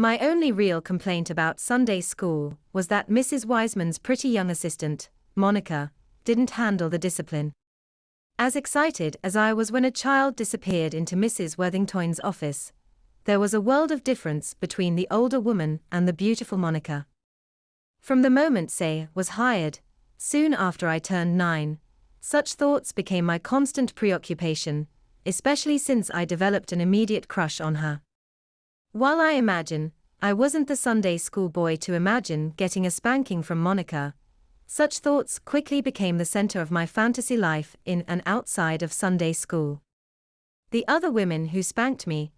My only real complaint about Sunday school was that Mrs. Wiseman's pretty young assistant, Monica, didn't handle the discipline. As excited as I was when a child disappeared into Mrs. Worthington's office, there was a world of difference between the older woman and the beautiful Monica. From the moment Say was hired, soon after I turned 9, such thoughts became my constant preoccupation, especially since I developed an immediate crush on her. While I imagine I wasn't the Sunday school boy to imagine getting a spanking from Monica, such thoughts quickly became the center of my fantasy life in and outside of Sunday school. The other women who spanked me,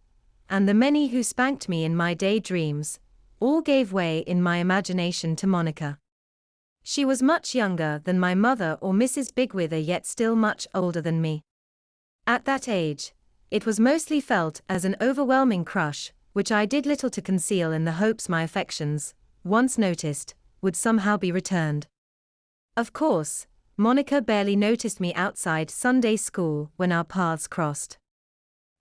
and the many who spanked me in my daydreams, all gave way in my imagination to Monica. She was much younger than my mother or Mrs. Bigwither, yet still much older than me. At that age, it was mostly felt as an overwhelming crush, which I did little to conceal in the hopes my affections, once noticed, would somehow be returned. Of course, Monica barely noticed me outside Sunday school when our paths crossed.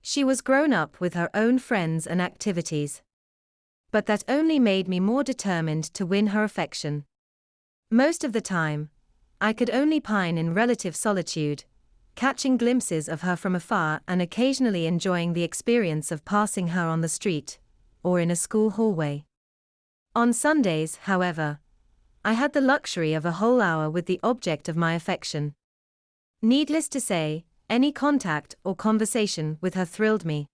She was grown up with her own friends and activities. But that only made me more determined to win her affection. Most of the time, I could only pine in relative solitude, catching glimpses of her from afar and occasionally enjoying the experience of passing her on the street, or in a school hallway. On Sundays, however, I had the luxury of a whole hour with the object of my affection. Needless to say, any contact or conversation with her thrilled me.